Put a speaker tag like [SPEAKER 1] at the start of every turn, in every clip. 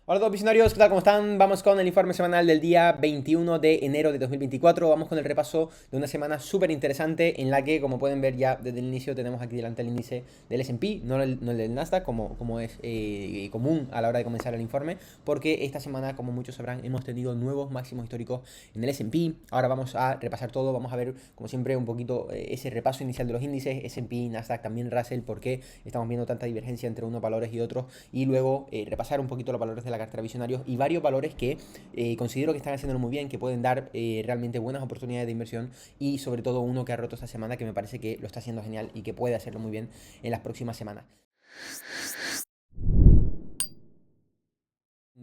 [SPEAKER 1] Hola a todos visionarios, ¿qué tal? ¿Cómo están? Vamos con el informe semanal del día 21 de enero de 2024. Vamos con el repaso de una semana súper interesante en la que, como pueden ver ya desde el inicio, tenemos aquí delante el índice del S&P, no el del Nasdaq, como es común a la hora de comenzar el informe, porque esta semana, como muchos sabrán, hemos tenido nuevos máximos históricos en el S&P. Ahora vamos a repasar todo, vamos a ver, como siempre, un poquito ese repaso inicial de los índices, S&P, Nasdaq, también Russell, por qué estamos viendo tanta divergencia entre unos valores y otros, y luego repasar un poquito los valores de la cartera visionarios y varios valores que considero que están haciéndolo muy bien, que pueden dar realmente buenas oportunidades de inversión, y sobre todo uno que ha roto esta semana que me parece que lo está haciendo genial y que puede hacerlo muy bien en las próximas semanas.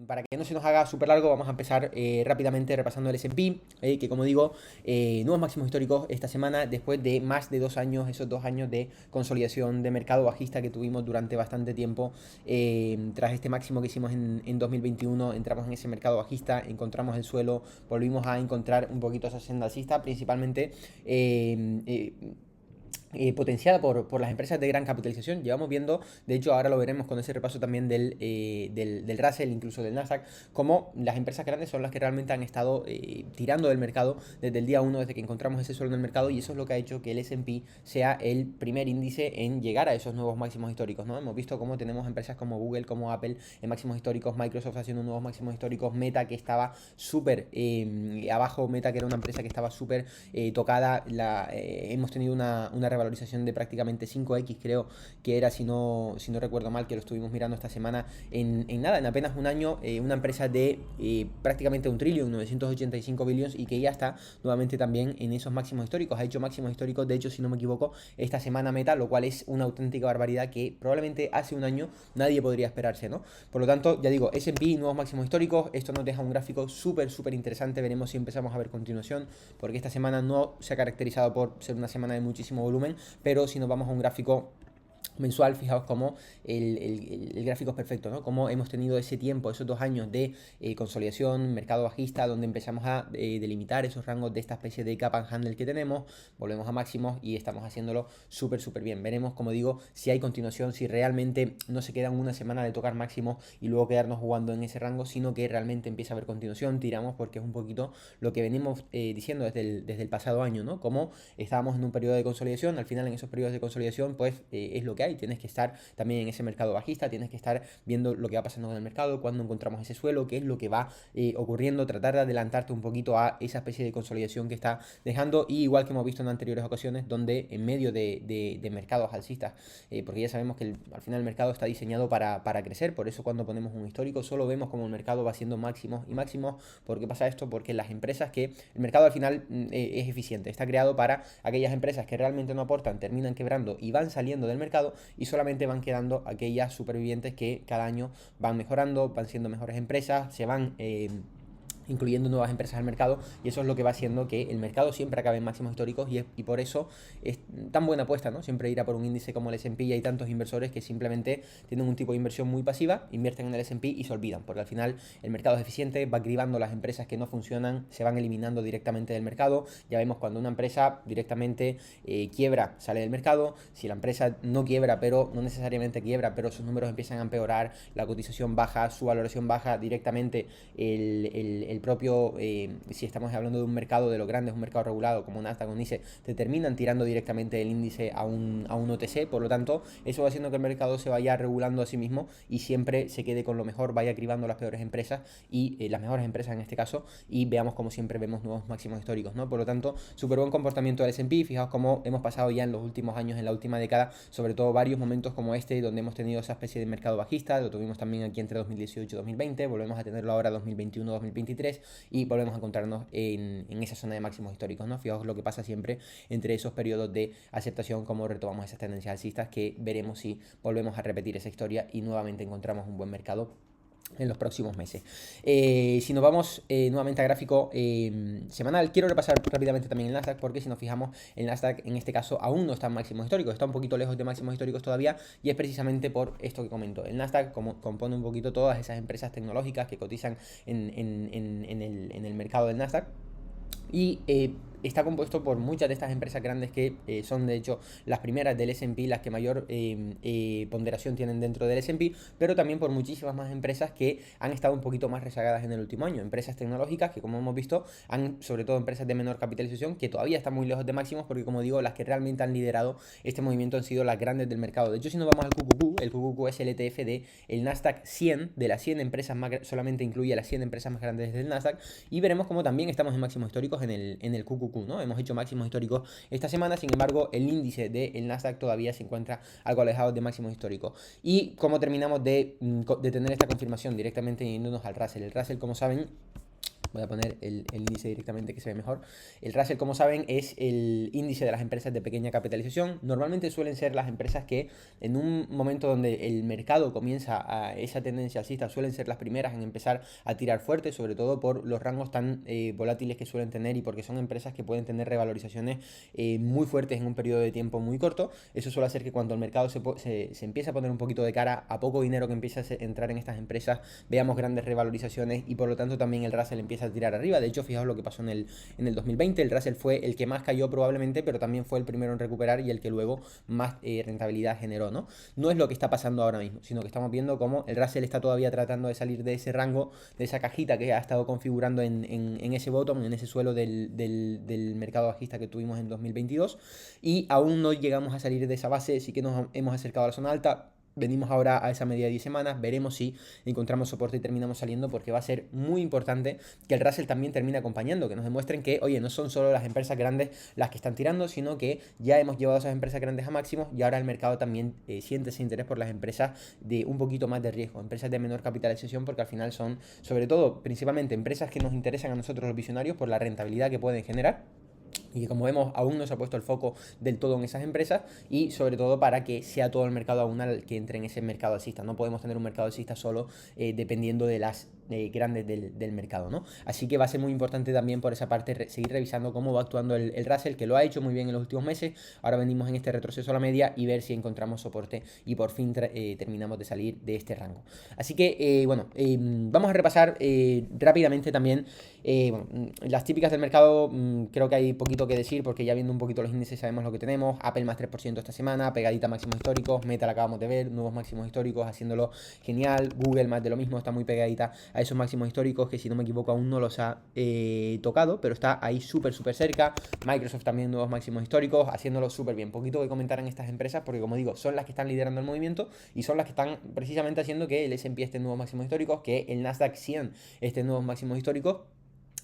[SPEAKER 1] Para que no se nos haga súper largo, vamos a empezar rápidamente repasando el S&P, que como digo, nuevos máximos históricos esta semana, después de más de 2 años, esos 2 años de consolidación de mercado bajista que tuvimos durante bastante tiempo. Tras este máximo que hicimos en 2021, entramos en ese mercado bajista, encontramos el suelo, volvimos a encontrar un poquito esa senda alcista, principalmente potenciada por las empresas de gran capitalización. Llevamos viendo, de hecho ahora lo veremos con ese repaso también del Russell, incluso del Nasdaq, como las empresas grandes son las que realmente han estado tirando del mercado desde el día uno, desde que encontramos ese suelo en el mercado, y eso es lo que ha hecho que el S&P sea el primer índice en llegar a esos nuevos máximos históricos, ¿no? Hemos visto cómo tenemos empresas como Google, como Apple en máximos históricos, Microsoft haciendo nuevos máximos históricos, Meta que estaba súper abajo, Meta que era una empresa que estaba súper tocada, hemos tenido una revalorización de prácticamente 5x, creo que era, si no recuerdo mal, que lo estuvimos mirando esta semana, en nada, en apenas un año, una empresa de prácticamente 1 trillón, 985 billones, y que ya está nuevamente también en esos máximos históricos, ha hecho máximos históricos, de hecho, si no me equivoco, esta semana Meta, lo cual es una auténtica barbaridad que probablemente hace un año nadie podría esperarse, ¿no? Por lo tanto, ya digo, S&P, nuevos máximos históricos, esto nos deja un gráfico súper, súper interesante, veremos si empezamos a ver continuación, porque esta semana no se ha caracterizado por ser una semana de muchísimo volumen, pero si nos vamos a un gráfico mensual, fijaos cómo el gráfico es perfecto, ¿no? Cómo hemos tenido ese tiempo, esos 2 años de consolidación, mercado bajista, donde empezamos a delimitar esos rangos de esta especie de cap and handle que tenemos, volvemos a máximos y estamos haciéndolo súper, súper bien. Veremos, como digo, si hay continuación, si realmente no se quedan una semana de tocar máximos y luego quedarnos jugando en ese rango, sino que realmente empieza a haber continuación, tiramos, porque es un poquito lo que venimos diciendo desde el pasado año, ¿no? Como estábamos en un periodo de consolidación, al final en esos periodos de consolidación, pues es lo que hay, tienes que estar también en ese mercado bajista, tienes que estar viendo lo que va pasando con el mercado, cuando encontramos ese suelo, qué es lo que va ocurriendo, tratar de adelantarte un poquito a esa especie de consolidación que está dejando, y igual que hemos visto en anteriores ocasiones, donde en medio de mercados alcistas, porque ya sabemos que al final el mercado está diseñado para crecer, por eso cuando ponemos un histórico solo vemos como el mercado va haciendo máximos y máximos. ¿Por qué pasa esto? Porque las empresas que el mercado al final es eficiente, está creado para aquellas empresas que realmente no aportan, terminan quebrando y van saliendo del mercado, y solamente van quedando aquellas supervivientes que cada año van mejorando, van siendo mejores empresas, se van incluyendo nuevas empresas al mercado, y eso es lo que va haciendo que el mercado siempre acabe en máximos históricos, y por eso es tan buena apuesta, ¿no? Siempre ir a por un índice como el S&P, y hay tantos inversores que simplemente tienen un tipo de inversión muy pasiva, invierten en el S&P y se olvidan, porque al final el mercado es eficiente, va cribando las empresas que no funcionan, se van eliminando directamente del mercado. Ya vemos cuando una empresa directamente quiebra, sale del mercado. Si la empresa no quiebra, pero no necesariamente quiebra, pero sus números empiezan a empeorar, la cotización baja, su valoración baja, directamente el propio, si estamos hablando de un mercado de los grandes, un mercado regulado como Nasdaq o NYSE, te terminan tirando directamente el índice a un OTC. Por lo tanto, eso va haciendo que el mercado se vaya regulando a sí mismo y siempre se quede con lo mejor, vaya cribando las peores empresas y las mejores empresas en este caso, y veamos como siempre vemos nuevos máximos históricos, ¿no? Por lo tanto, súper buen comportamiento del S&P. Fijaos cómo hemos pasado ya en los últimos años, en la última década, sobre todo varios momentos como este, donde hemos tenido esa especie de mercado bajista, lo tuvimos también aquí entre 2018 y 2020, volvemos a tenerlo ahora 2021-2023, y volvemos a encontrarnos en esa zona de máximos históricos, ¿no? Fijaos lo que pasa siempre entre esos periodos de aceptación, como retomamos esas tendencias alcistas, que veremos si volvemos a repetir esa historia y nuevamente encontramos un buen mercado en los próximos meses. Si nos vamos nuevamente a gráfico semanal, quiero repasar rápidamente también el Nasdaq, porque si nos fijamos, el Nasdaq en este caso aún no está en máximos históricos, está un poquito lejos de máximos históricos todavía, y es precisamente por esto que comento. El Nasdaq compone un poquito todas esas empresas tecnológicas que cotizan en el mercado del Nasdaq, y está compuesto por muchas de estas empresas grandes que son de hecho las primeras del S&P, las que mayor ponderación tienen dentro del S&P, pero también por muchísimas más empresas que han estado un poquito más rezagadas en el último año. Empresas tecnológicas que, como hemos visto, sobre todo empresas de menor capitalización, que todavía están muy lejos de máximos, porque como digo, las que realmente han liderado este movimiento han sido las grandes del mercado. De hecho, si nos vamos al QQQ, el QQQ es el ETF del Nasdaq 100, de las 100 empresas más, solamente incluye a las 100 empresas más grandes del Nasdaq, y veremos como también estamos en máximos históricos en el QQQ, ¿no? Hemos hecho máximos históricos esta semana, sin embargo, el índice del Nasdaq todavía se encuentra algo alejado de máximos históricos. Y como terminamos de tener esta confirmación directamente yéndonos al Russell. El Russell, como saben, voy a poner el índice directamente que se ve mejor. El Russell, como saben, es el índice de las empresas de pequeña capitalización. Normalmente suelen ser las empresas que en un momento donde el mercado comienza a esa tendencia alcista, suelen ser las primeras en empezar a tirar fuerte, sobre todo por los rangos tan volátiles que suelen tener y porque son empresas que pueden tener revalorizaciones muy fuertes en un periodo de tiempo muy corto. Eso suele hacer que cuando el mercado se empieza a poner un poquito de cara a poco dinero que empieza a entrar en estas empresas, veamos grandes revalorizaciones y por lo tanto también el Russell empieza a tirar arriba. De hecho, fijaos lo que pasó en el 2020. El Russell fue el que más cayó probablemente, pero también fue el primero en recuperar y el que luego más rentabilidad generó, ¿no? No es lo que está pasando ahora mismo, sino que estamos viendo cómo el Russell está todavía tratando de salir de ese rango, de esa cajita que ha estado configurando en ese bottom, en ese suelo del mercado bajista que tuvimos en 2022, y aún no llegamos a salir de esa base. Sí que nos hemos acercado a la zona alta. Venimos ahora a esa media de 10 semanas, veremos si encontramos soporte y terminamos saliendo, porque va a ser muy importante que el Russell también termine acompañando, que nos demuestren que, oye, no son solo las empresas grandes las que están tirando, sino que ya hemos llevado a esas empresas grandes a máximos y ahora el mercado también siente ese interés por las empresas de un poquito más de riesgo, empresas de menor capitalización, porque al final son, sobre todo, principalmente empresas que nos interesan a nosotros los visionarios por la rentabilidad que pueden generar. Y que, como vemos, aún no se ha puesto el foco del todo en esas empresas, y sobre todo para que sea todo el mercado aún al que entre en ese mercado alcista. No podemos tener un mercado alcista solo dependiendo de las grandes del mercado, ¿no? Así que va a ser muy importante también por esa parte seguir revisando cómo va actuando el Russell, que lo ha hecho muy bien en los últimos meses. Ahora venimos en este retroceso a la media y ver si encontramos soporte y por fin terminamos de salir de este rango. Así que, bueno, vamos a repasar rápidamente también bueno, las típicas del mercado. Creo que hay poquito que decir, porque ya viendo un poquito los índices sabemos lo que tenemos. Apple más 3% esta semana, pegadita a máximos históricos. Meta la acabamos de ver, nuevos máximos históricos, haciéndolo genial. Google más de lo mismo, está muy pegadita a esos máximos históricos, que si no me equivoco aún no los ha tocado, pero está ahí súper cerca. Microsoft también nuevos máximos históricos, haciéndolo súper bien. Poquito que comentar en estas empresas, porque como digo, son las que están liderando el movimiento y son las que están precisamente haciendo que el S&P esté en nuevos máximos históricos, que el Nasdaq 100 esté en nuevos máximos históricos.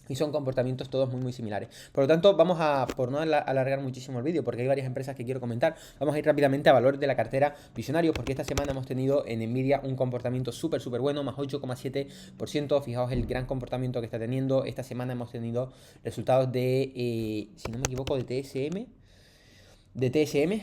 [SPEAKER 1] Y son comportamientos todos muy similares. Por lo tanto, vamos a, por no alargar muchísimo el vídeo, porque hay varias empresas que quiero comentar, vamos a ir rápidamente a valores de la cartera visionarios, porque esta semana hemos tenido en Nvidia un comportamiento súper bueno, más 8,7%. Fijaos el gran comportamiento que está teniendo. Esta semana hemos tenido resultados de, si no me equivoco, de TSM,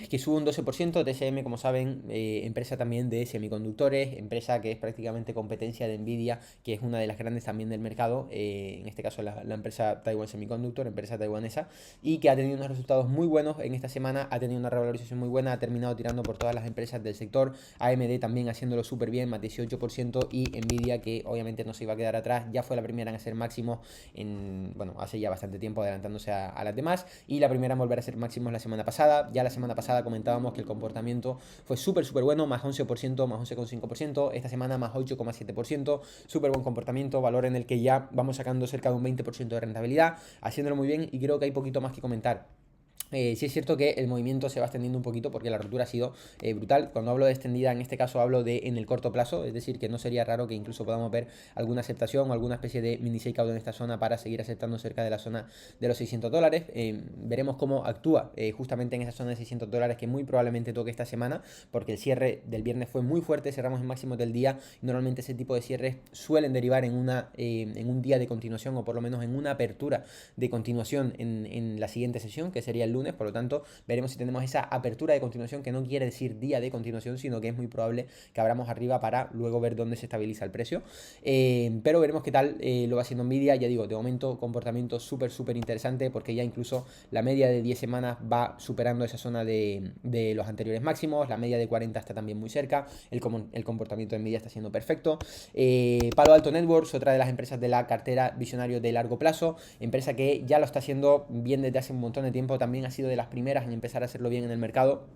[SPEAKER 1] que sube un 12%. TSM, como saben, empresa también de semiconductores, empresa que es prácticamente competencia de Nvidia, que es una de las grandes también del mercado, en este caso la empresa Taiwan Semiconductor, empresa taiwanesa, y que ha tenido unos resultados muy buenos en esta semana, ha tenido una revalorización muy buena, ha terminado tirando por todas las empresas del sector. AMD también haciéndolo súper bien, más 18%, y Nvidia, que obviamente no se iba a quedar atrás, ya fue la primera en hacer máximos bueno, hace ya bastante tiempo, adelantándose a las demás, y la primera en volver a hacer máximos la semana pasada. Ya la semana pasada comentábamos que el comportamiento fue súper bueno, más 11%, más 11,5%. Esta semana más 8,7%, súper buen comportamiento, valor en el que ya vamos sacando cerca de un 20% de rentabilidad, haciéndolo muy bien, y creo que hay poquito más que comentar. Sí es cierto que el movimiento se va extendiendo un poquito, porque la ruptura ha sido brutal. Cuando hablo de extendida, en este caso hablo de en el corto plazo, es decir, que no sería raro que incluso podamos ver alguna aceptación o alguna especie de mini shakeout en esta zona para seguir aceptando cerca de la zona de los $600. Veremos cómo actúa justamente en esa zona de $600, que muy probablemente toque esta semana, porque el cierre del viernes fue muy fuerte, cerramos en máximos del día, y normalmente ese tipo de cierres suelen derivar en un día de continuación, o por lo menos en una apertura de continuación en la siguiente sesión, que sería el lunes lunes, por lo tanto veremos si tenemos esa apertura de continuación, que no quiere decir día de continuación, sino que es muy probable que abramos arriba para luego ver dónde se estabiliza el precio. Pero veremos qué tal lo va haciendo Nvidia. Ya digo, de momento comportamiento súper interesante, porque ya incluso la media de 10 semanas va superando esa zona de los anteriores máximos, la media de 40 está también muy cerca, el comportamiento de Nvidia está siendo perfecto. Palo Alto Networks, otra de las empresas de la cartera visionario de largo plazo, empresa que ya lo está haciendo bien desde hace un montón de tiempo, también ha sido de las primeras en empezar a hacerlo bien en el mercado.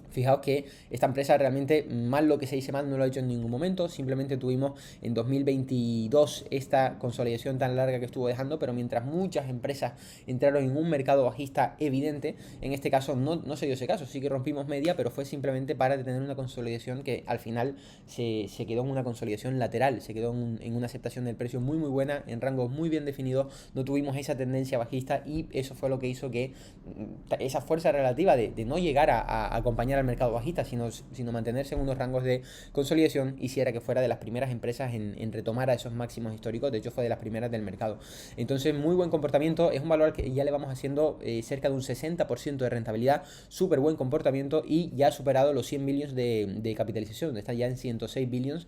[SPEAKER 1] Fijaos que esta empresa realmente, mal lo que se dice mal, no lo ha hecho en ningún momento. Simplemente tuvimos en 2022 esta consolidación tan larga que estuvo dejando, pero mientras muchas empresas entraron en un mercado bajista evidente, en este caso no se dio ese caso. Sí que rompimos media, pero fue simplemente para tener una consolidación que al final se quedó en una consolidación lateral, se quedó en una aceptación del precio muy buena, en rangos muy bien definidos. No tuvimos esa tendencia bajista y eso fue lo que hizo que esa fuerza relativa de no llegar a acompañar al mercado bajista, sino mantenerse en unos rangos de consolidación, hiciera que fuera de las primeras empresas en retomar a esos máximos históricos. De hecho, fue de las primeras del mercado. Entonces, muy buen comportamiento. Es un valor que ya le vamos haciendo cerca de un 60% de rentabilidad, súper buen comportamiento, y ya ha superado los 100 billions de capitalización. Está ya en 106 billions.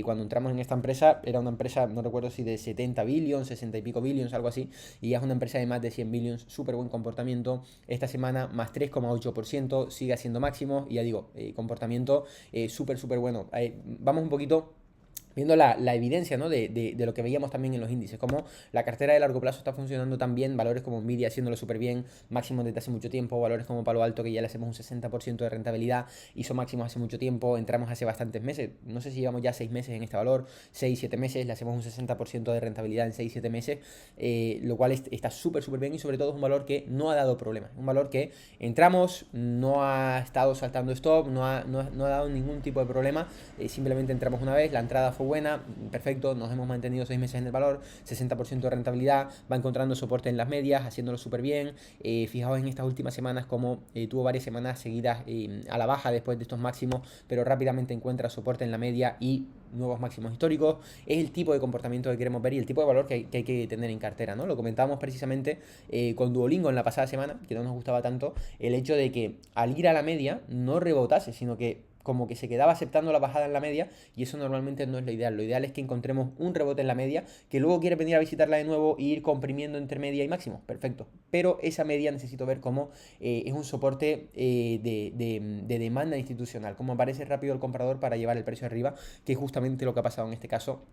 [SPEAKER 1] Cuando entramos en esta empresa, era una empresa, no recuerdo si de 70 billions, 60 y pico billions, algo así, y ya es una empresa de más de 100 billions, súper buen comportamiento. Esta semana más 3,8%, sigue haciendo máximos, y ya digo, comportamiento súper bueno. Vamos un poquito viendo la evidencia, ¿no? de lo que veíamos también en los índices, como la cartera de largo plazo está funcionando tan bien, valores como Nvidia haciéndolo súper bien, máximos desde hace mucho tiempo, valores como Palo Alto, que ya le hacemos un 60% de rentabilidad, hizo máximos hace mucho tiempo, entramos hace bastantes meses, no sé si llevamos ya 6 meses en este valor, 6, 7 meses, le hacemos un 60% de rentabilidad en 6, 7 meses, lo cual está súper bien, y sobre todo es un valor que no ha dado problemas, un valor que entramos, no ha estado saltando stop, no ha dado ningún tipo de problema, simplemente entramos una vez, la entrada fue buena, perfecto, nos hemos mantenido 6 meses en el valor, 60% de rentabilidad, va encontrando soporte en las medias, haciéndolo súper bien. Fijaos en estas últimas semanas como tuvo varias semanas seguidas a la baja después de estos máximos, pero rápidamente encuentra soporte en la media y nuevos máximos históricos. Es el tipo de comportamiento que queremos ver y el tipo de valor que hay que tener en cartera, ¿no? Lo comentábamos precisamente con Duolingo en la pasada semana, que no nos gustaba tanto, el hecho de que al ir a la media no rebotase, sino que como que se quedaba aceptando la bajada en la media, y eso normalmente no es lo ideal. Lo ideal es que encontremos un rebote en la media, que luego quiere venir a visitarla de nuevo e ir comprimiendo entre media y máximo, perfecto. Pero esa media necesito ver cómo es un soporte de demanda institucional, cómo aparece rápido el comprador para llevar el precio arriba, que es justamente lo que ha pasado en este caso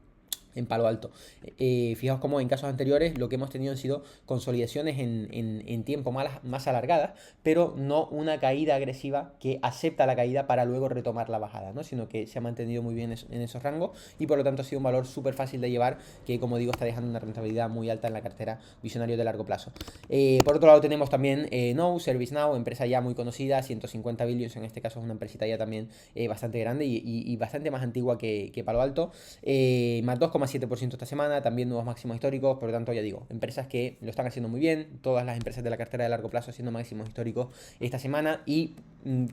[SPEAKER 1] en Palo Alto. Fijaos como en casos anteriores lo que hemos tenido han sido consolidaciones en tiempo más alargadas, pero no una caída agresiva que acepta la caída para luego retomar la bajada, ¿no? Sino que se ha mantenido muy bien en esos rangos, y por lo tanto ha sido un valor súper fácil de llevar, que como digo está dejando una rentabilidad muy alta en la cartera visionario de largo plazo. Por otro lado tenemos también ServiceNow, empresa ya muy conocida, 150 billions, en este caso es una empresita ya también bastante grande y bastante más antigua que Palo Alto, más 2,7% esta semana, también nuevos máximos históricos. Por lo tanto, ya digo, empresas que lo están haciendo muy bien, todas las empresas de la cartera de largo plazo haciendo máximos históricos esta semana, y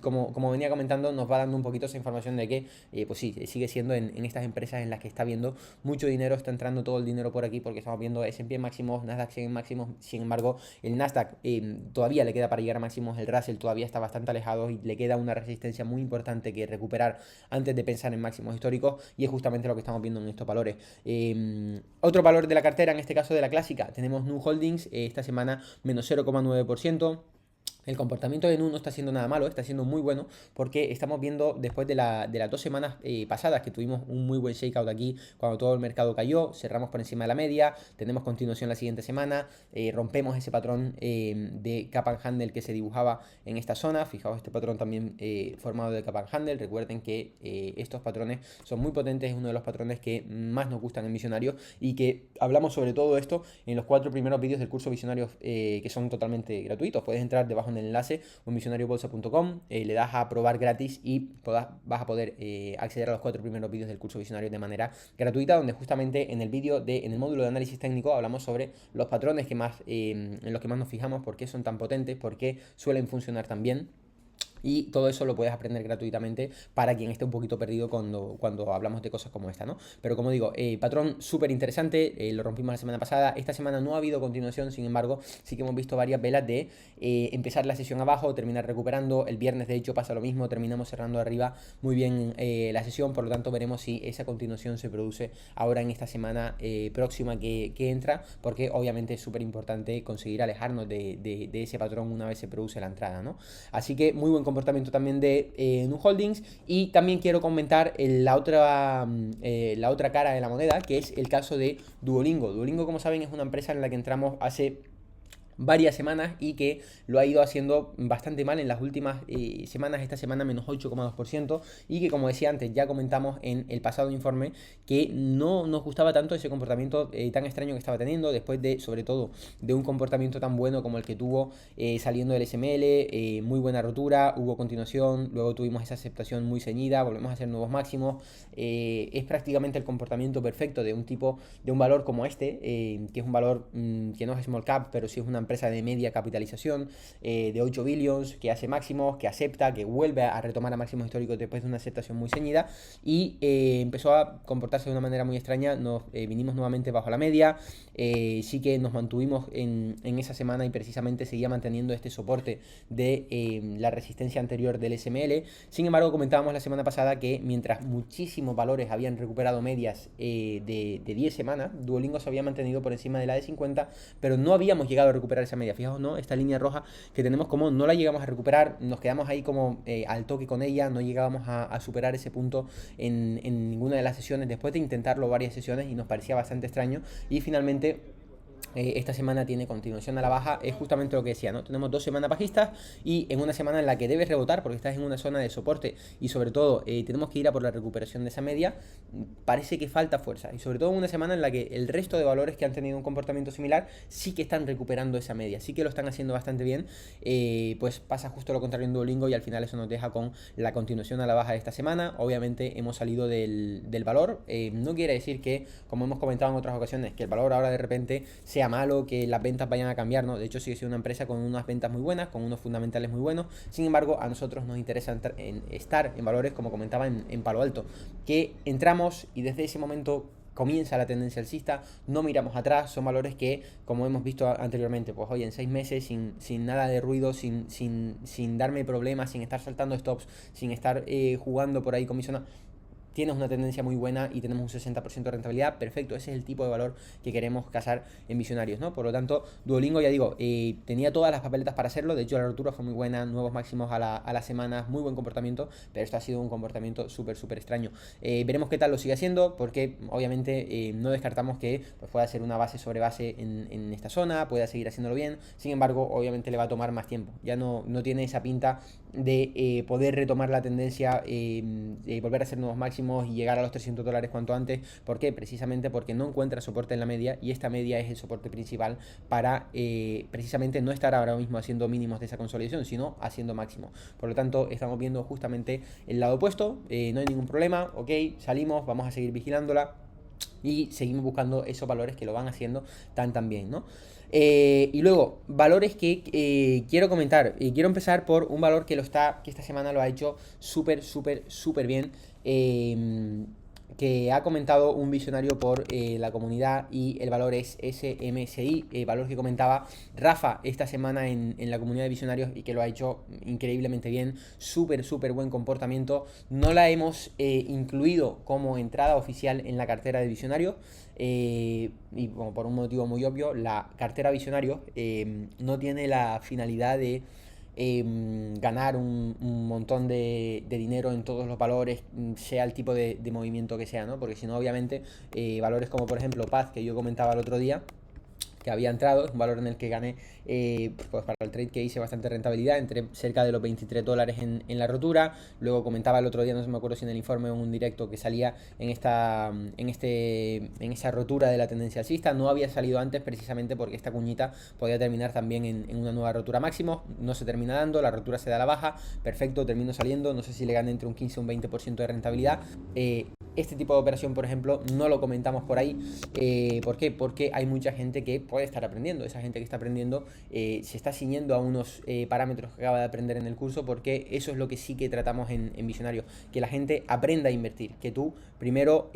[SPEAKER 1] como venía comentando, nos va dando un poquito esa información de que, pues sí, sigue siendo en estas empresas en las que está viendo mucho dinero, está entrando todo el dinero por aquí, porque estamos viendo S&P en máximos, Nasdaq en máximos. Sin embargo, el Nasdaq todavía le queda para llegar a máximos, el Russell todavía está bastante alejado y le queda una resistencia muy importante que recuperar antes de pensar en máximos históricos, y es justamente lo que estamos viendo en estos valores. Otro valor de la cartera, en este caso de la clásica, tenemos Nu Holdings, esta semana menos 0,9%. El comportamiento de Nu no está siendo nada malo, está siendo muy bueno, porque estamos viendo después de las 2 semanas pasadas que tuvimos un muy buen shakeout aquí, cuando todo el mercado cayó, cerramos por encima de la media, tenemos continuación la siguiente semana, rompemos ese patrón de Cap and Handle que se dibujaba en esta zona. Fijaos, este patrón también formado de Cap and Handle. Recuerden que estos patrones son muy potentes, es uno de los patrones que más nos gustan en Visionarios, y que hablamos sobre todo esto en los 4 primeros vídeos del curso Visionarios, que son totalmente gratuitos. Puedes entrar debajo en el enlace o en visionariobolsa.com, le das a probar gratis y vas a poder acceder a los 4 primeros vídeos del curso Visionario de manera gratuita, donde justamente en el módulo de análisis técnico hablamos sobre los patrones en los que más nos fijamos, por qué son tan potentes, por qué suelen funcionar tan bien. Y todo eso lo puedes aprender gratuitamente para quien esté un poquito perdido cuando hablamos de cosas como esta, ¿no? Pero como digo, patrón súper interesante, lo rompimos la semana pasada. Esta semana no ha habido continuación, sin embargo, sí que hemos visto varias velas de empezar la sesión abajo, terminar recuperando. El viernes, de hecho, pasa lo mismo, terminamos cerrando arriba muy bien la sesión. Por lo tanto, veremos si esa continuación se produce ahora en esta semana próxima que entra, porque obviamente es súper importante conseguir alejarnos de ese patrón una vez se produce la entrada, ¿no? Así que muy buen comportamiento también de Nu Holdings. Y también quiero comentar la otra cara de la moneda, que es el caso de Duolingo. Duolingo, como saben, es una empresa en la que entramos hace varias semanas y que lo ha ido haciendo bastante mal en las últimas semanas. Esta semana menos 8,2%, y que, como decía antes, ya comentamos en el pasado informe que no nos gustaba tanto ese comportamiento tan extraño que estaba teniendo después de, sobre todo, de un comportamiento tan bueno como el que tuvo saliendo del SML. Muy buena rotura, hubo continuación, luego tuvimos esa aceptación muy ceñida, volvemos a hacer nuevos máximos. Es prácticamente el comportamiento perfecto de un tipo, de un valor como este, que es un valor que no es small cap, pero sí es una empresa de media capitalización, de 8 billions, que hace máximos, que acepta, que vuelve a retomar a máximos históricos después de una aceptación muy ceñida, y empezó a comportarse de una manera muy extraña. Nos vinimos nuevamente bajo la media, sí que nos mantuvimos en esa semana y precisamente seguía manteniendo este soporte de la resistencia anterior del SML. Sin embargo, comentábamos la semana pasada que mientras muchísimos valores habían recuperado medias de 10 semanas, Duolingo se había mantenido por encima de la de 50, pero no habíamos llegado a recuperar esa media. Fijaos, ¿no? Esta línea roja que tenemos, como no la llegamos a recuperar, nos quedamos ahí como al toque con ella, no llegábamos a superar ese punto en ninguna de las sesiones, después de intentarlo varias sesiones, y nos parecía bastante extraño. Y finalmente esta semana tiene continuación a la baja. Es justamente lo que decía, ¿no? Tenemos 2 semanas bajistas y en una semana en la que debes rebotar porque estás en una zona de soporte, y sobre todo tenemos que ir a por la recuperación de esa media. Parece que falta fuerza, y sobre todo en una semana en la que el resto de valores que han tenido un comportamiento similar sí que están recuperando esa media, sí que lo están haciendo bastante bien. Pues pasa justo lo contrario en Duolingo, y al final eso nos deja con la continuación a la baja de esta semana. Obviamente hemos salido del valor. No quiere decir que, como hemos comentado en otras ocasiones, que el valor ahora de repente sea malo, que las ventas vayan a cambiar, ¿no? De hecho, sigue siendo una empresa con unas ventas muy buenas, con unos fundamentales muy buenos. Sin embargo, a nosotros nos interesa estar en valores, como comentaba, en Palo Alto, que entramos y desde ese momento comienza la tendencia alcista, no miramos atrás. Son valores que, como hemos visto anteriormente, pues hoy en 6 meses, sin nada de ruido, sin darme problemas, sin estar saltando stops, sin estar jugando por ahí con mi zona, tienes una tendencia muy buena y tenemos un 60% de rentabilidad. Perfecto, ese es el tipo de valor que queremos cazar en Visionarios, ¿no? Por lo tanto, Duolingo, ya digo, tenía todas las papeletas para hacerlo. De hecho, la rotura fue muy buena, nuevos máximos a las semanas, muy buen comportamiento, pero esto ha sido un comportamiento súper extraño. Veremos qué tal lo sigue haciendo, porque obviamente no descartamos que pues, pueda ser una base sobre base en esta zona, pueda seguir haciéndolo bien. Sin embargo, obviamente le va a tomar más tiempo. Ya no tiene esa pinta de poder retomar la tendencia, de volver a hacer nuevos máximos y llegar a los $300 cuanto antes. ¿Por qué? Precisamente porque no encuentra soporte en la media, y esta media es el soporte principal para precisamente no estar ahora mismo haciendo mínimos de esa consolidación, sino haciendo máximos. Por lo tanto, estamos viendo justamente el lado opuesto. No hay ningún problema, ok, salimos, vamos a seguir vigilándola y seguimos buscando esos valores que lo van haciendo tan bien, ¿no? Y luego, valores que quiero comentar. Quiero empezar por un valor que esta semana lo ha hecho súper bien. Que ha comentado un visionario por la comunidad, y el valor es SMSI, valor que comentaba Rafa esta semana en la comunidad de visionarios, y que lo ha hecho increíblemente bien, súper buen comportamiento. No la hemos incluido como entrada oficial en la cartera de visionarios, y bueno, por un motivo muy obvio. La cartera visionarios no tiene la finalidad de ganar un montón de dinero en todos los valores, sea el tipo de movimiento que sea, ¿no? Porque si no, obviamente, valores como por ejemplo Paz, que yo comentaba el otro día, que había entrado, es un valor en el que gané, pues para el trade que hice, bastante rentabilidad, entre cerca de los $23 en la rotura. Luego comentaba el otro día, no me acuerdo si en el informe o en un directo, que salía en esa rotura de la tendencia alcista. No había salido antes precisamente porque esta cuñita podía terminar también en una nueva rotura máximo. No se termina dando, la rotura se da a la baja, perfecto, termino saliendo, no sé si le gané entre un 15 o un 20% de rentabilidad. este tipo de operación, por ejemplo, no lo comentamos por ahí. ¿Por qué? Porque hay mucha gente que puede estar aprendiendo. Esa gente que está aprendiendo se está ciñendo a unos parámetros que acaba de aprender en el curso, porque eso es lo que sí que tratamos en Visionario, que la gente aprenda a invertir, que tú primero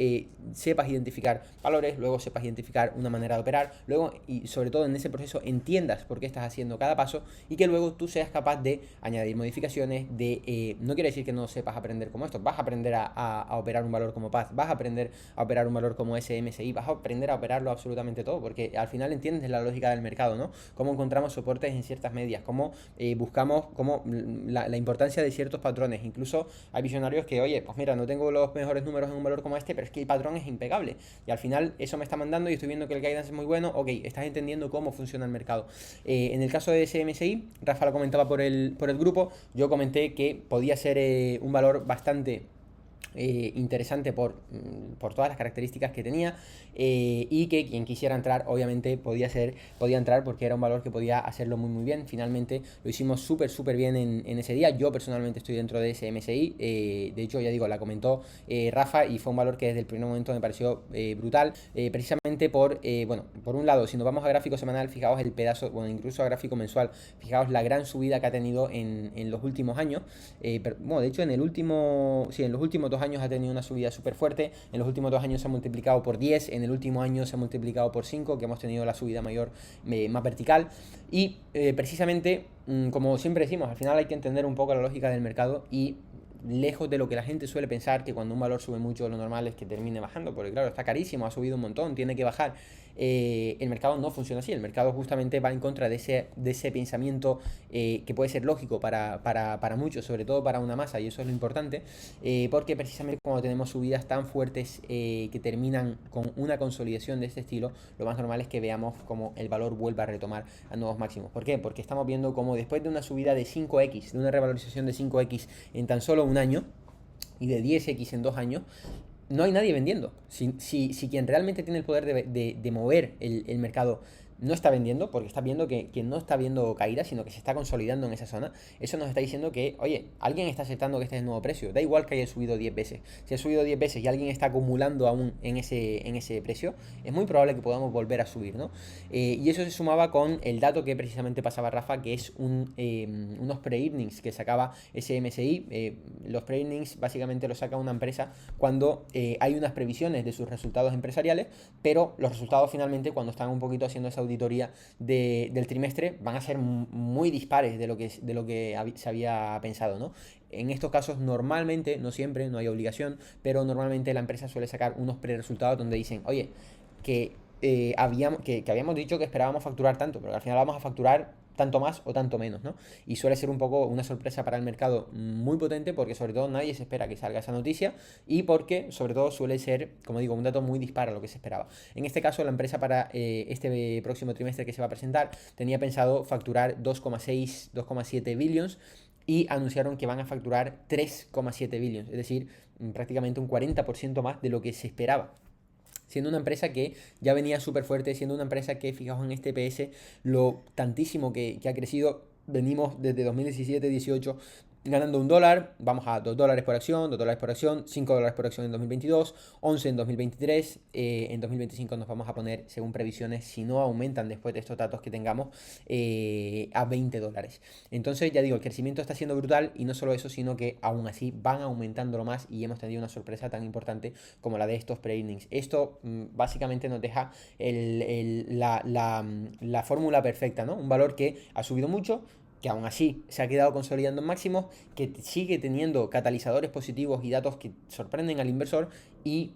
[SPEAKER 1] sepas identificar valores, luego sepas identificar una manera de operar, luego y sobre todo en ese proceso entiendas por qué estás haciendo cada paso, y que luego tú seas capaz de añadir modificaciones, no quiere decir que no sepas aprender como esto, vas a aprender a operar un valor como PAZ, vas a aprender a operar un valor como SMSI, vas a aprender a operarlo absolutamente todo, porque al final entiendes la lógica del mercado, ¿no? Cómo encontramos soportes en ciertas medias, cómo buscamos la importancia de ciertos patrones. Incluso hay visionarios que, oye, pues mira, no tengo los mejores números en un valor como este, pero es que el patrón es impecable, y al final eso me está mandando y estoy viendo que el guidance es muy bueno. Ok, estás entendiendo cómo funciona el mercado. En el caso de SMSI, Rafa lo comentaba por el grupo, yo comenté que podía ser un valor bastante interesante por todas las características que tenía, y que quien quisiera entrar obviamente podía entrar, porque era un valor que podía hacerlo muy bien. Finalmente lo hicimos súper bien en ese día. Yo personalmente estoy dentro de ese MSI, de hecho ya digo, la comentó Rafa, y fue un valor que desde el primer momento me pareció brutal, precisamente bueno, por un lado, si nos vamos a gráfico semanal, fijaos el pedazo, bueno, incluso a gráfico mensual, fijaos la gran subida que ha tenido en los últimos años. Bueno, de hecho en los últimos 2 años ha tenido una subida súper fuerte. En los últimos 2 años se ha multiplicado por 10, en el último año se ha multiplicado por 5, que hemos tenido la subida mayor, más vertical. Y precisamente, como siempre decimos, al final hay que entender un poco la lógica del mercado, y lejos de lo que la gente suele pensar, que cuando un valor sube mucho lo normal es que termine bajando, porque claro, está carísimo, ha subido un montón, tiene que bajar. El mercado no funciona así. El mercado justamente va en contra de ese pensamiento, que puede ser lógico para muchos, sobre todo para una masa, y eso es lo importante, porque precisamente cuando tenemos subidas tan fuertes que terminan con una consolidación de este estilo, lo más normal es que veamos como el valor vuelva a retomar a nuevos máximos. ¿Por qué? Porque estamos viendo como después de una subida de 5x, de una revalorización de 5x en tan solo un año, y de 10x en 2 años, no hay nadie vendiendo. Si quien realmente tiene el poder de mover el mercado no está vendiendo, porque está viendo que no está viendo caída, sino que se está consolidando en esa zona, eso nos está diciendo que, oye, alguien está aceptando que este es el nuevo precio. Da igual que haya subido 10 veces. Si ha subido 10 veces y alguien está acumulando aún en ese precio, es muy probable que podamos volver a subir, ¿no? Y eso se sumaba con el dato que precisamente pasaba Rafa, que es unos pre-earnings que sacaba ese MSI. Los pre-earnings básicamente los saca una empresa cuando hay unas previsiones de sus resultados empresariales, pero los resultados finalmente, cuando están un poquito haciendo esa auditoría del trimestre, van a ser muy dispares de lo que se había pensado, ¿no? En estos casos normalmente, no siempre, no hay obligación, pero normalmente la empresa suele sacar unos pre-resultados donde dicen, oye, que habíamos dicho que esperábamos facturar tanto, pero al final vamos a facturar tanto más o tanto menos, ¿no? Y suele ser un poco una sorpresa para el mercado muy potente, porque sobre todo nadie se espera que salga esa noticia, y porque sobre todo suele ser, como digo, un dato muy dispar a lo que se esperaba. En este caso, la empresa para este próximo trimestre que se va a presentar tenía pensado facturar 2,6, 2,7 billions, y anunciaron que van a facturar 3,7 billions, es decir, prácticamente un 40% más de lo que se esperaba, siendo una empresa que ya venía súper fuerte, siendo una empresa que, fijaos en este PS, lo tantísimo que ha crecido. Venimos desde 2017-18 ganando $1, vamos a $2 por acción, $2 por acción, $5 por acción en 2022, 11 en 2023, en 2025 nos vamos a poner, según previsiones, si no aumentan después de estos datos que tengamos, a $20. Entonces, ya digo, el crecimiento está siendo brutal, y no solo eso, sino que aún así van aumentándolo más, y hemos tenido una sorpresa tan importante como la de estos pre-earnings. Esto básicamente nos deja la fórmula perfecta, ¿no? Un valor que ha subido mucho, que aún así se ha quedado consolidando en máximos, que sigue teniendo catalizadores positivos y datos que sorprenden al inversor, y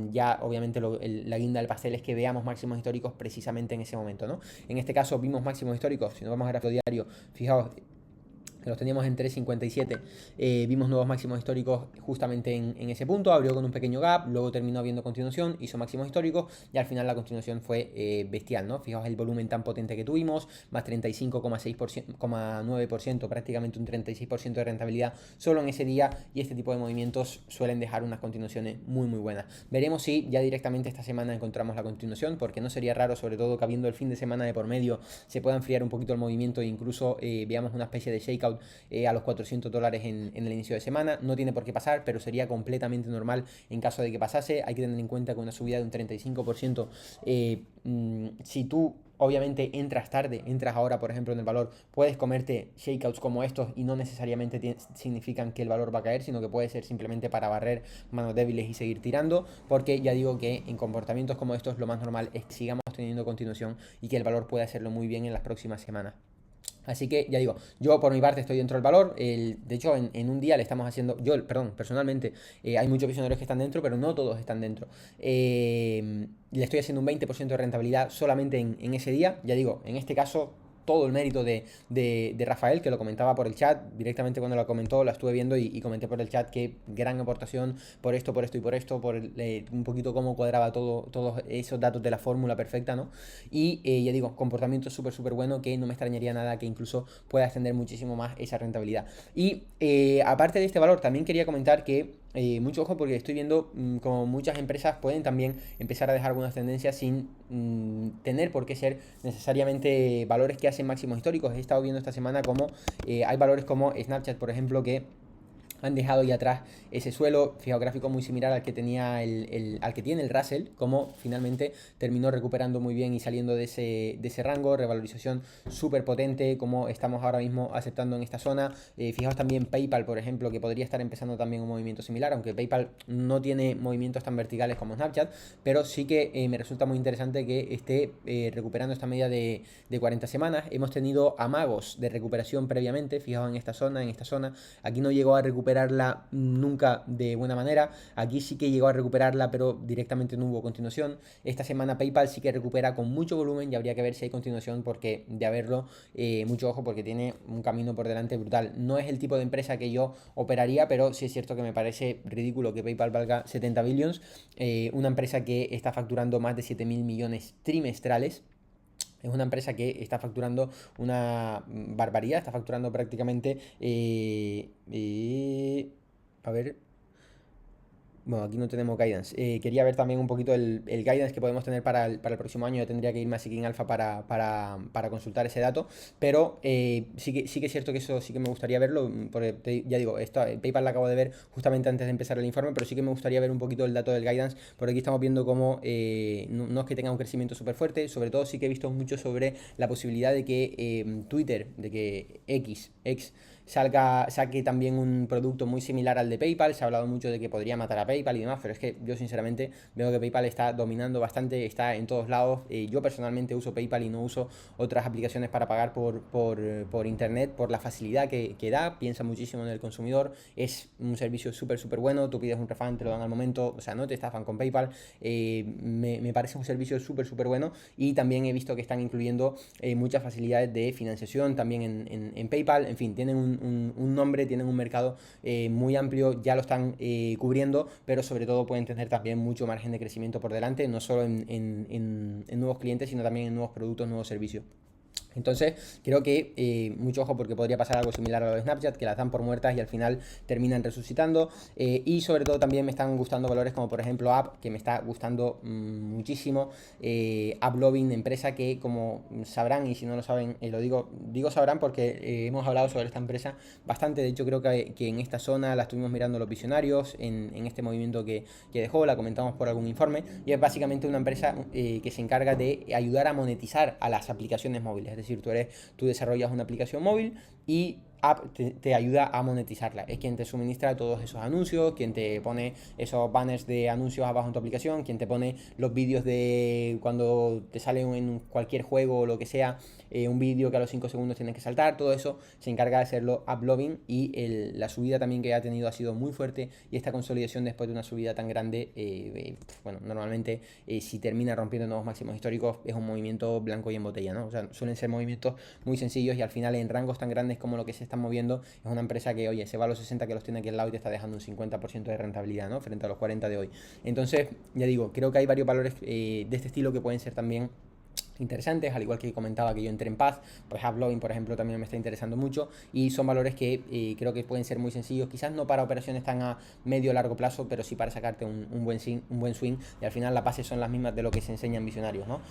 [SPEAKER 1] ya obviamente la guinda del pastel es que veamos máximos históricos precisamente en ese momento, ¿no? En este caso vimos máximos históricos, si nos vamos a gráfico diario, fijaos, los teníamos en 3.57, vimos nuevos máximos históricos justamente en ese punto, abrió con un pequeño gap, luego terminó viendo continuación, hizo máximos históricos, y al final la continuación fue bestial, ¿no? Fijaos el volumen tan potente que tuvimos, más 35,9%, prácticamente un 36% de rentabilidad solo en ese día, y este tipo de movimientos suelen dejar unas continuaciones muy buenas. Veremos si ya directamente esta semana encontramos la continuación, porque no sería raro, sobre todo que habiendo el fin de semana de por medio, se pueda enfriar un poquito el movimiento, e incluso veamos una especie de shakeout shakeout a los $400 en el inicio de semana. No tiene por qué pasar, pero sería completamente normal en caso de que pasase. Hay que tener en cuenta que una subida de un 35%, si tú obviamente entras tarde, entras ahora por ejemplo en el valor, puedes comerte shakeouts como estos y no necesariamente significan que el valor va a caer, sino que puede ser simplemente para barrer manos débiles y seguir tirando, porque ya digo que en comportamientos como estos lo más normal es que sigamos teniendo continuación y que el valor pueda hacerlo muy bien en las próximas semanas. Así que ya digo, yo por mi parte estoy dentro del valor. De hecho, en un día le estamos haciendo, yo, perdón, personalmente, hay muchos visionarios que están dentro, pero no todos están dentro. Le estoy haciendo un 20% de rentabilidad solamente en ese día. Ya digo, en este caso, todo el mérito de Rafael, que lo comentaba por el chat, directamente cuando lo comentó, lo estuve viendo y comenté por el chat que gran aportación por esto y por esto, un poquito cómo cuadraba todos esos datos de la fórmula perfecta, ¿no? Y ya digo, comportamiento súper bueno, que no me extrañaría nada que incluso pueda extender muchísimo más esa rentabilidad. Y aparte de este valor, también quería comentar que mucho ojo porque estoy viendo como muchas empresas pueden también empezar a dejar algunas tendencias sin tener por qué ser necesariamente valores que hacen máximos históricos. He estado viendo esta semana como hay valores como Snapchat, por ejemplo, que han dejado ya atrás ese suelo, fijaos, gráfico muy similar al que tenía al que tiene el Russell, como finalmente terminó recuperando muy bien y saliendo de ese rango, revalorización súper potente, como estamos ahora mismo aceptando en esta zona. Fijaos también PayPal, por ejemplo, que podría estar empezando también un movimiento similar, aunque PayPal no tiene movimientos tan verticales como Snapchat, pero sí que me resulta muy interesante que esté recuperando esta media de 40 semanas. Hemos tenido amagos de recuperación previamente, fijaos en esta zona, aquí no llegó a recuperarla nunca de buena manera, aquí sí que llegó a recuperarla, pero directamente no hubo continuación. Esta semana PayPal sí que recupera con mucho volumen y habría que ver si hay continuación, porque de haberlo, mucho ojo, porque tiene un camino por delante brutal. No es el tipo de empresa que yo operaría, pero sí es cierto que me parece ridículo que PayPal valga 70 billions, una empresa que está facturando más de 7.000 millones trimestrales. Es una empresa que está facturando una barbaridad, está facturando prácticamente, a ver, bueno, aquí no tenemos guidance. Quería ver también un poquito el guidance que podemos tener para el próximo año. Yo tendría que irme a Seeking Alpha para consultar ese dato. Pero sí que es cierto que eso sí que me gustaría verlo. Porque ya digo, esto, PayPal lo acabo de ver justamente antes de empezar el informe, pero sí que me gustaría ver un poquito el dato del guidance. Por aquí estamos viendo cómo no es que tenga un crecimiento súper fuerte. Sobre todo sí que he visto mucho sobre la posibilidad de que Twitter, de que X saque también un producto muy similar al de PayPal. Se ha hablado mucho de que podría matar a PayPal y demás, pero es que yo sinceramente veo que PayPal está dominando bastante, está en todos lados. Yo personalmente uso PayPal y no uso otras aplicaciones para pagar por internet, por la facilidad que da. Piensa muchísimo en el consumidor, es un servicio súper bueno. Tú pides un refund, te lo dan al momento, o sea, no te estafan con PayPal. Me parece un servicio súper bueno, y también he visto que están incluyendo muchas facilidades de financiación también en PayPal. En fin, tienen un nombre, tienen un mercado muy amplio, ya lo están cubriendo, pero sobre todo pueden tener también mucho margen de crecimiento por delante, no solo en nuevos clientes, sino también en nuevos productos, nuevos servicios. Entonces, creo que mucho ojo, porque podría pasar algo similar a lo de Snapchat, que las dan por muertas y al final terminan resucitando. Y sobre todo también me están gustando valores como por ejemplo App, que me está gustando muchísimo. AppLovin, empresa que, como sabrán, y si no lo saben, lo digo sabrán porque hemos hablado sobre esta empresa bastante. De hecho, creo que en esta zona la estuvimos mirando los visionarios, en este movimiento que dejó, la comentamos por algún informe. Y es básicamente una empresa que se encarga de ayudar a monetizar a las aplicaciones móviles. Es decir, tú desarrollas una aplicación móvil y App te ayuda a monetizarla. Es quien te suministra todos esos anuncios, quien te pone esos banners de anuncios abajo en tu aplicación, quien te pone los vídeos de cuando te sale en cualquier juego o lo que sea, un vídeo que a los 5 segundos tienes que saltar. Todo eso se encarga de hacerlo AppLovin, y la subida también que ha tenido ha sido muy fuerte, y esta consolidación después de una subida tan grande, bueno, normalmente si termina rompiendo nuevos máximos históricos es un movimiento blanco y en botella, ¿no? O sea, suelen ser movimientos muy sencillos, y al final en rangos tan grandes como lo que se están moviendo, es una empresa que, oye, se va a los 60 que los tiene aquí al lado y te está dejando un 50% de rentabilidad, ¿no? Frente a los 40 de hoy. Entonces, ya digo, creo que hay varios valores de este estilo que pueden ser también interesantes, al igual que comentaba que yo entré en Paz, pues Uploading, por ejemplo, también me está interesando mucho y son valores que creo que pueden ser muy sencillos, quizás no para operaciones tan a medio o largo plazo, pero sí para sacarte un buen swing, y al final las bases son las mismas de lo que se enseña en Visionarios, ¿no?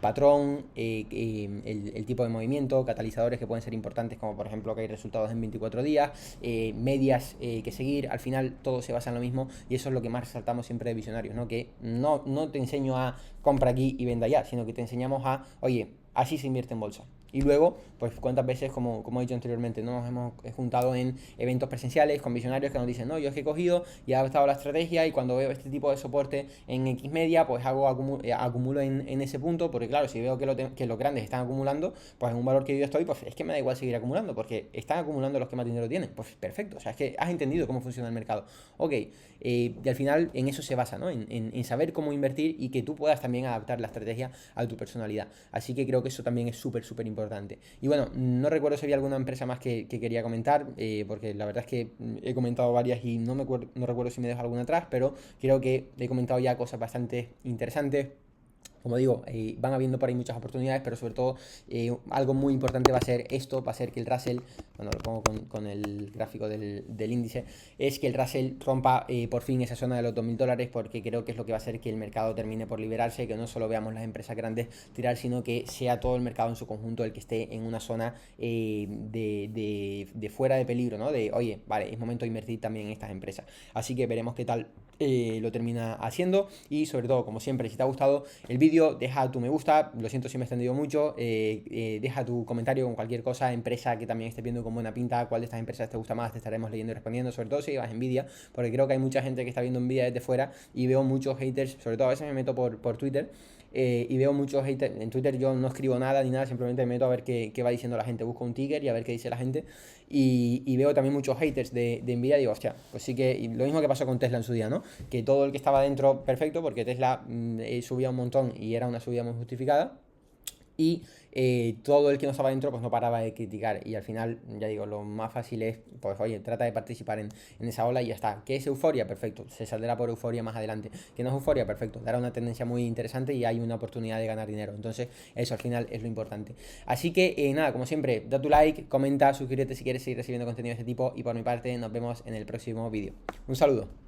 [SPEAKER 1] Patrón, el tipo de movimiento, catalizadores que pueden ser importantes, como por ejemplo que hay resultados en 24 días, medias que seguir, al final todo se basa en lo mismo, y eso es lo que más resaltamos siempre de Visionarios, ¿no? Que no te enseño a compra aquí y venda allá, sino que te enseñamos a, oye, así se invierte en bolsa. Y luego, pues cuántas veces, como he dicho anteriormente, ¿no? Nos hemos juntado en eventos presenciales con visionarios que nos dicen, no, yo es que he cogido y he adaptado la estrategia y cuando veo este tipo de soporte en X media, pues acumulo en ese punto, porque claro, si veo que los grandes están acumulando, pues en un valor que yo estoy, pues es que me da igual seguir acumulando, porque están acumulando los que más dinero tienen. Pues perfecto, o sea, es que has entendido cómo funciona el mercado. Ok, y al final en eso se basa, ¿no? En saber cómo invertir y que tú puedas también adaptar la estrategia a tu personalidad. Así que creo que eso también es súper, súper importante. Y bueno, no recuerdo si había alguna empresa más que quería comentar, porque la verdad es que he comentado varias y no recuerdo si me dejo alguna atrás, pero creo que he comentado ya cosas bastante interesantes. Como digo, van habiendo por ahí muchas oportunidades, pero sobre todo algo muy importante va a ser esto, va a ser que el Russell, bueno, lo pongo con el gráfico del índice, es que el Russell rompa por fin esa zona de los $2000, porque creo que es lo que va a hacer que el mercado termine por liberarse, que no solo veamos las empresas grandes tirar, sino que sea todo el mercado en su conjunto el que esté en una zona de fuera de peligro, ¿no? De, oye, vale, es momento de invertir también en estas empresas. Así que veremos qué tal lo termina haciendo, y sobre todo, como siempre, si te ha gustado el vídeo, deja tu me gusta, lo siento si me he extendido mucho, deja tu comentario con cualquier cosa, empresa que también estés viendo con buena pinta, cuál de estas empresas te gusta más, te estaremos leyendo y respondiendo, sobre todo si llevas Nvidia, porque creo que hay mucha gente que está viendo Nvidia desde fuera y veo muchos haters, sobre todo a veces me meto por Twitter. Y veo muchos haters en Twitter. Yo no escribo nada ni nada, simplemente me meto a ver qué va diciendo la gente, busco un ticker y a ver qué dice la gente, y veo también muchos haters de Nvidia y digo, hostia, pues sí que, y lo mismo que pasó con Tesla en su día, ¿no? Que todo el que estaba dentro, perfecto, porque Tesla subía un montón y era una subida muy justificada, y todo el que no estaba dentro pues no paraba de criticar, y al final, ya digo, lo más fácil es, pues oye, trata de participar en esa ola y ya está. ¿Qué es euforia? Perfecto, se saldrá por euforia más adelante. ¿Qué no es euforia? Perfecto, dará una tendencia muy interesante y hay una oportunidad de ganar dinero. Entonces eso al final es lo importante. Así que nada, como siempre, da tu like, comenta, suscríbete si quieres seguir recibiendo contenido de este tipo, y por mi parte nos vemos en el próximo vídeo. Un saludo.